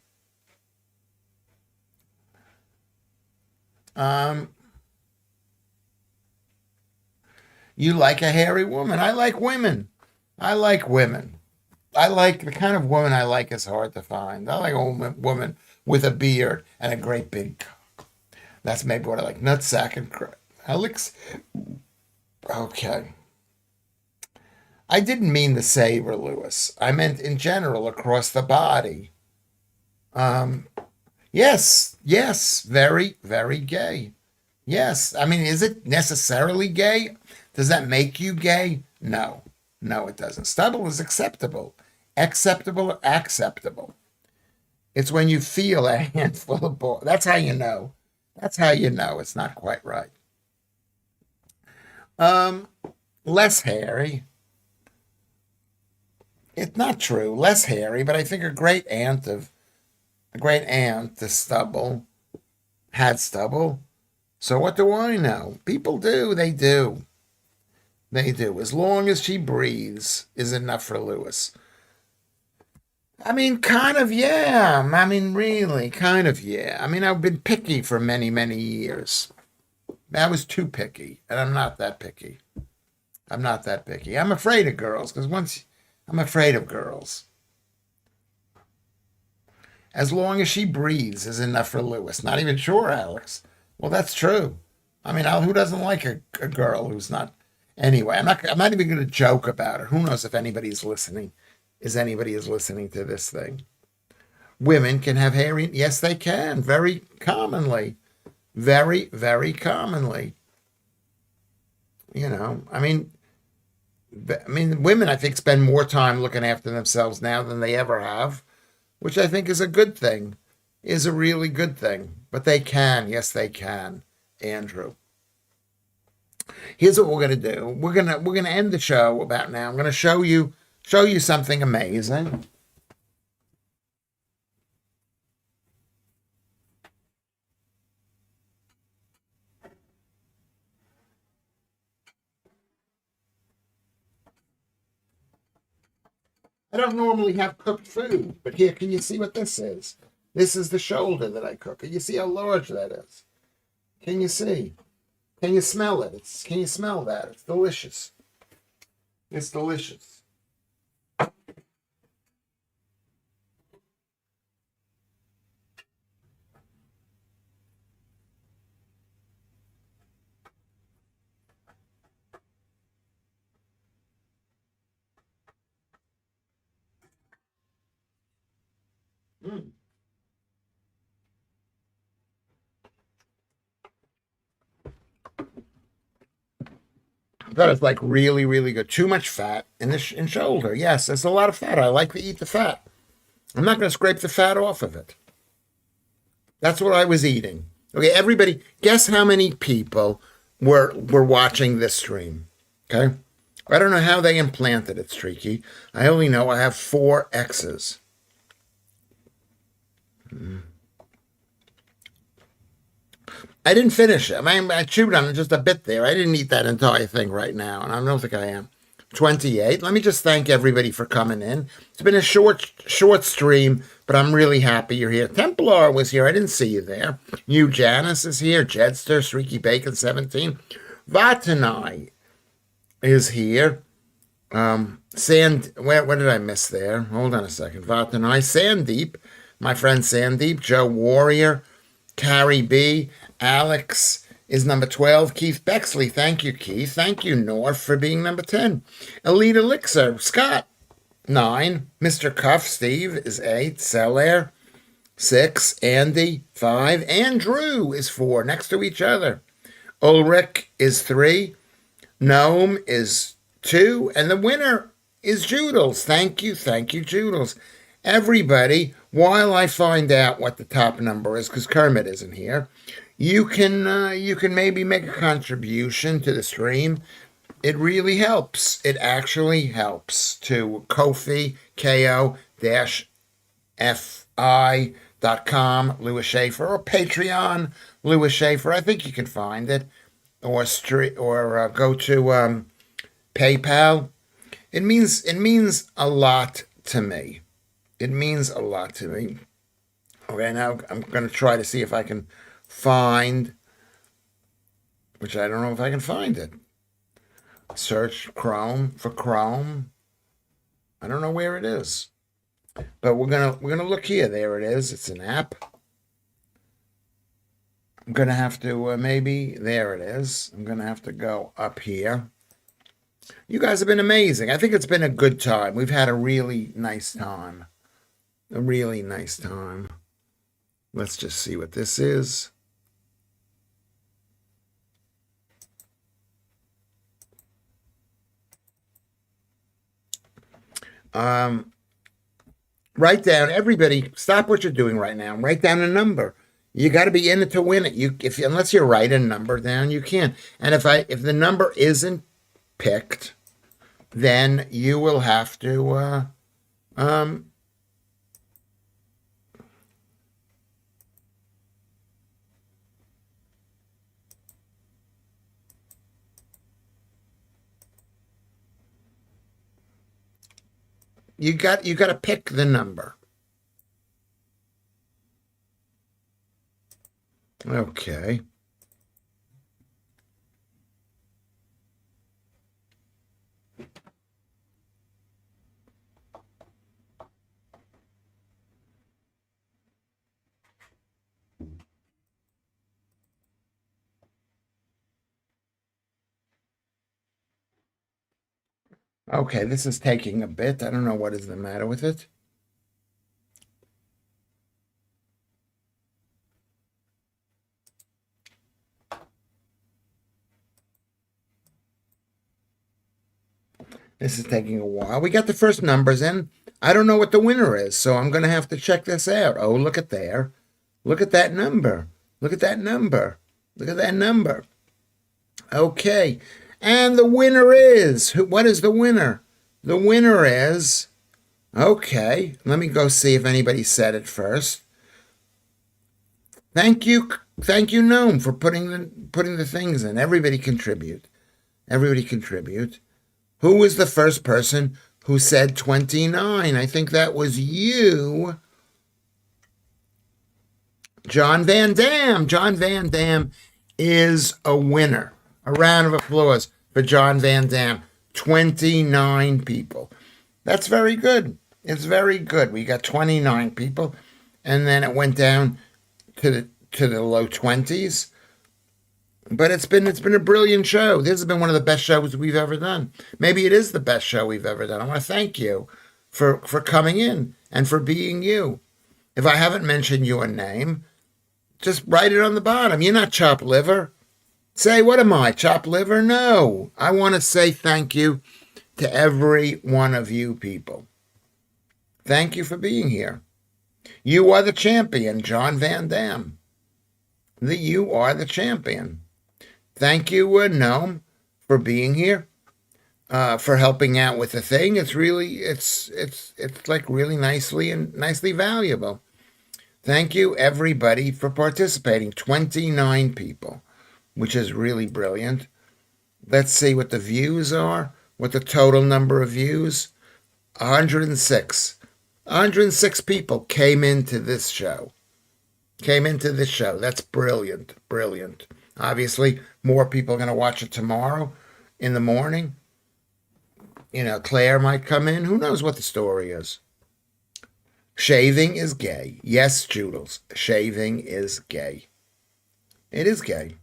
Um, you like a hairy woman. I like women. I like women. I like the kind of woman I like is hard to find. I like a woman with a beard and a great big cock. That's maybe what I like. Nutsack and Alex. Okay. I didn't mean to say Lewis. I meant in general across the body. Um, yes, yes, very, very gay. Yes. I mean, is it necessarily gay? Does that make you gay? No. No, it doesn't. Stubble is acceptable. Acceptable or acceptable. It's when you feel a handful of balls. That's how you know. That's how you know it's not quite right. Um, Less hairy. It's not true. Less hairy, but I think a great aunt, the stubble, had stubble. So what do I know? People do. They do. They do. As long as she breathes is enough for Lewis. I mean, kind of, yeah. I mean, really, kind of, yeah. I mean, I've been picky for many, many years. I was too picky, and I'm not that picky. I'm not that picky. I'm afraid of girls because once I'm afraid of girls. As long as she breathes is enough for Lewis. Not even sure, Alex. Well, that's true. I mean, who doesn't like a girl who's not? Anyway, I'm not even going to joke about it. Who knows if anybody's listening? Is anybody is listening to this thing? Women can have hairy. Yes, they can. Very commonly. Very, very commonly. Women, I think, spend more time looking after themselves now than they ever have, which I think is a good thing, is a really good thing. But they can. Yes, they can, Andrew. Here's what we're gonna do. We're gonna end the show about now. I'm gonna show you something amazing. I don't normally have cooked food, but here, can you see what this is? This is the shoulder that I cook. Can you see how large that is? Can you see? Can you smell it? Can you smell that? It's delicious. It's delicious. Mm. That is like really, really good. Too much fat in the in shoulder. Yes, there's a lot of fat. I like to eat the fat. I'm not going to scrape the fat off of it. That's what I was eating. Okay, everybody, guess how many people were watching this stream? Okay, I don't know how they implanted it, Streaky. I only know I have 4 X's. I didn't finish it. I chewed on it just a bit there. I didn't eat that entire thing right now, and I don't think I am. 28. Let me just thank everybody for coming in. It's been a short stream, but I'm really happy you're here. Templar was here. I didn't see you there. You Janice is here. Jedster, Streaky Bacon 17. Vatanai is here. What did I miss there? Hold on a second. Vatanai, Sandeep, my friend Sandeep, Joe Warrior, Carrie B, Alex is number 12. Keith Bexley, thank you, Keith. Thank you, North, for being number 10. Elite Elixir, Scott, 9. Mr. Cuff, Steve, is 8. Celair, 6. Andy, 5. Andrew is 4, next to each other. Ulrich is 3. Gnome is 2. And the winner is Joodles. Thank you, Joodles. Everybody, while I find out what the top number is, because Kermit isn't here, you can maybe make a contribution to the stream. It really helps. It actually helps to Ko-fi, ko-fi.com, Lewis Schaffer, or Patreon, Lewis Schaffer. I think you can find it, or go to PayPal. It means a lot to me. It means a lot to me. Okay, now I'm going to try to see if I can find which I don't know if I can find it. Search Chrome for Chrome. I don't know where it is, but we're gonna look here. There it is. It's an app. I'm gonna have to maybe there it is. I'm gonna have to go up here. You guys have been amazing. I think it's been a good time. We've had a really nice time. A really nice time. Let's just see what this is. Write down, everybody, stop what you're doing right now. Write down a number. You got to be in it to win it. Unless you write a number down, you can't. And if the number isn't picked, then you will have to you got to pick the number. Okay. Okay, this is taking a bit. I don't know what is the matter with it. This is taking a while. We got the first numbers in. I don't know what the winner is, so I'm going to have to check this out. Oh, look at there. Look at that number. Look at that number. Look at that number. Okay. And the winner is, what is the winner? The winner is, okay, let me go see if anybody said it first. Thank you, Gnome, for putting the things in. Everybody contribute. Everybody contribute. Who was the first person who said 29? I think that was you. John Van Dam. John Van Dam is a winner. A round of applause for John Van Dam. 29 people. That's very good. It's very good. We got 29 people, and then it went down to the low 20s. But it's been a brilliant show. This has been one of the best shows we've ever done. Maybe it is the best show we've ever done. I want to thank you for coming in and for being you. If I haven't mentioned your name, just write it on the bottom. You're not chopped liver. Say, what am I, chopped liver? No. I want to say thank you to every one of you people. Thank you for being here. You are the champion, John Van Dam. You are the champion. Thank you, Gnome, for being here, for helping out with the thing. It's really, it's like really nicely valuable. Thank you, everybody, for participating. 29 people, which is really brilliant. Let's see what the views are, what the total number of views. 106. 106 people came into this show. That's brilliant, brilliant. Obviously, more people are going to watch it tomorrow in the morning. You know, Claire might come in. Who knows what the story is? Shaving is gay. Yes, Joodles. Shaving is gay. It is gay.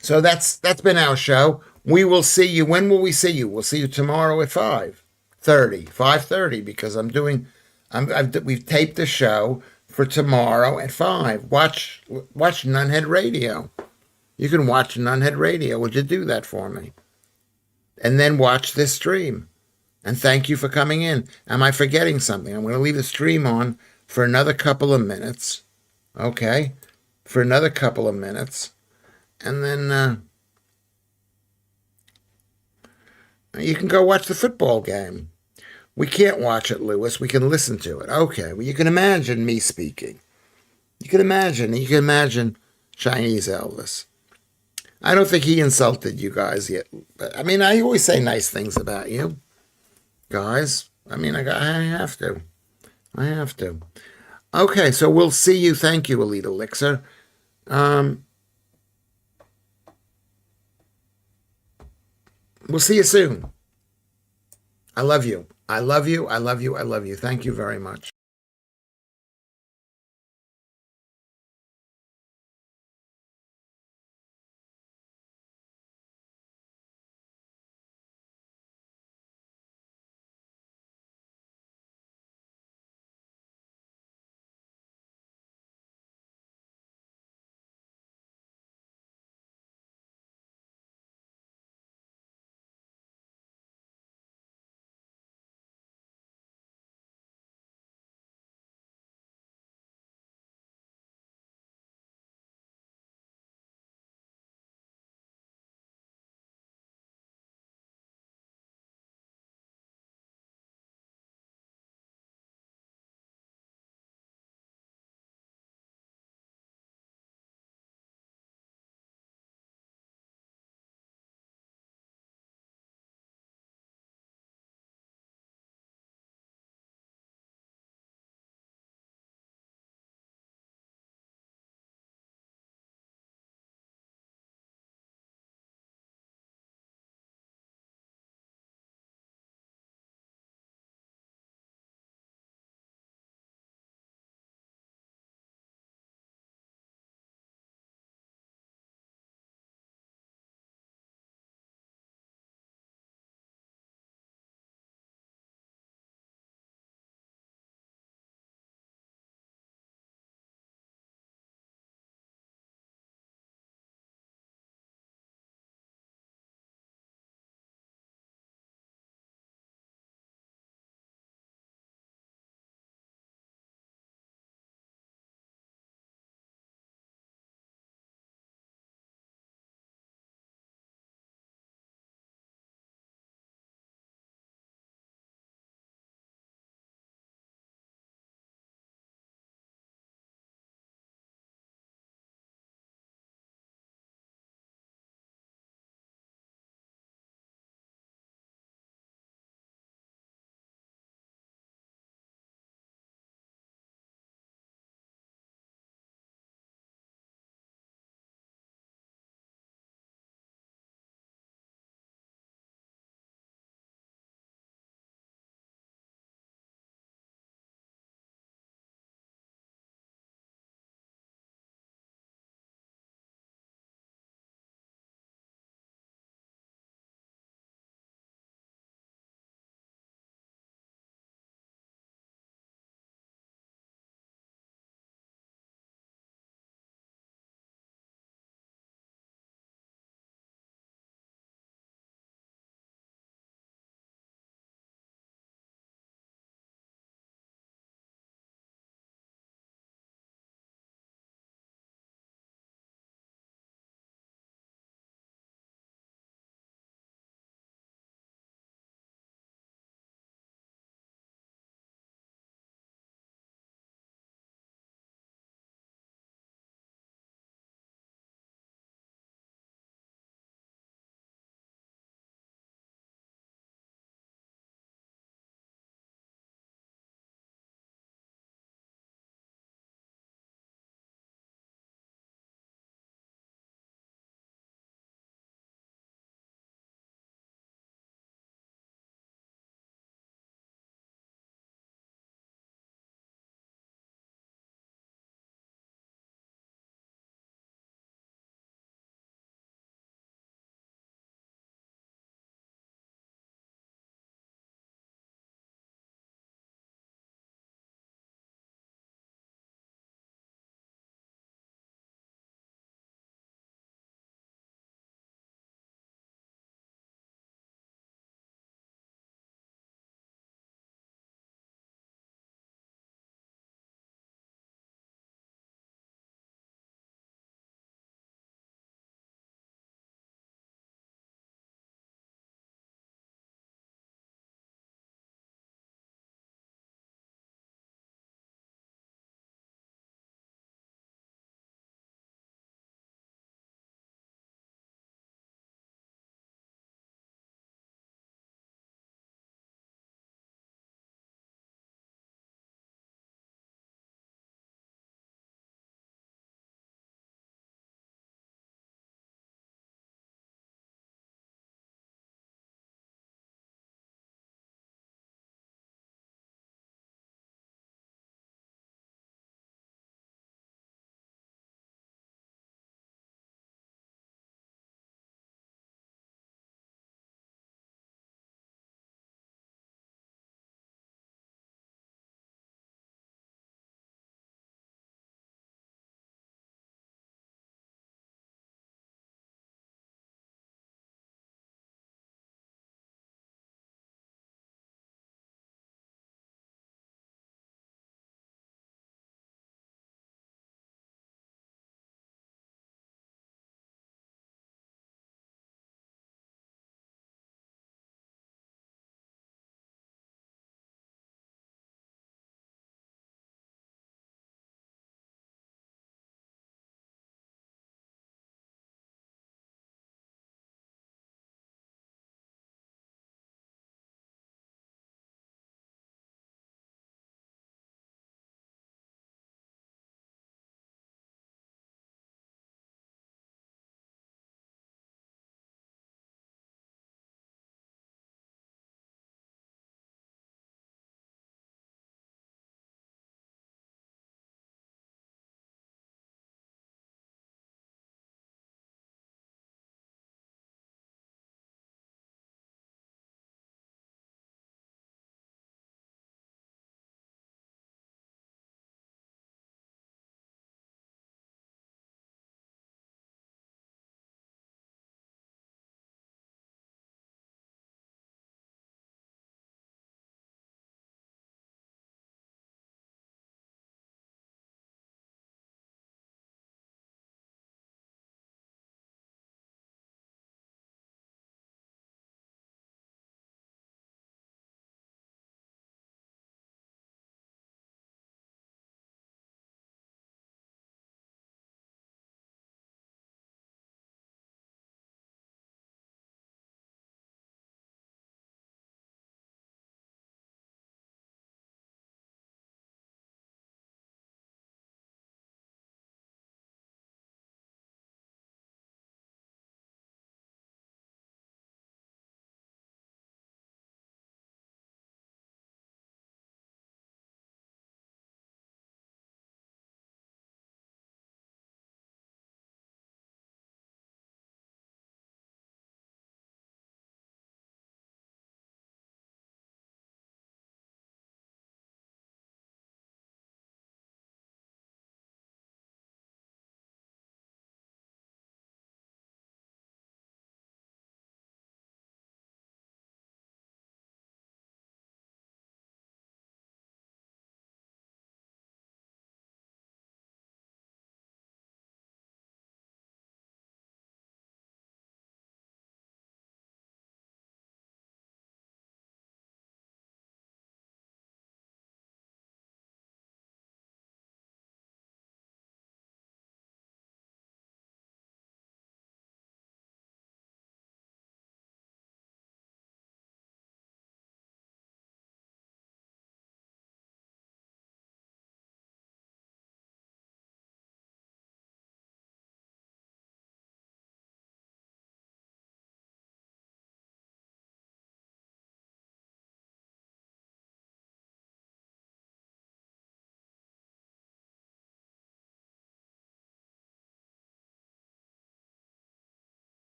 So that's been our show. We will see you. When will we see you? We'll see you tomorrow at 5:30, because we've taped the show for tomorrow at 5. Watch Nunhead Radio. You can watch Nunhead Radio. Would you do that for me? And then watch this stream. And thank you for coming in. Am I forgetting something? I'm going to leave the stream on for another couple of minutes. Okay? For another couple of minutes. And then you can go watch the football game. We can't watch it, Lewis. We can listen to it. Okay. Well, you can imagine me speaking. You can imagine Chinese Elvis. I don't think he insulted you guys yet. But, I mean, I always say nice things about you, guys. I mean, I have to. Okay, so we'll see you. Thank you, Elite Elixir. We'll see you soon. I love you. I love you. I love you. I love you. Thank you very much.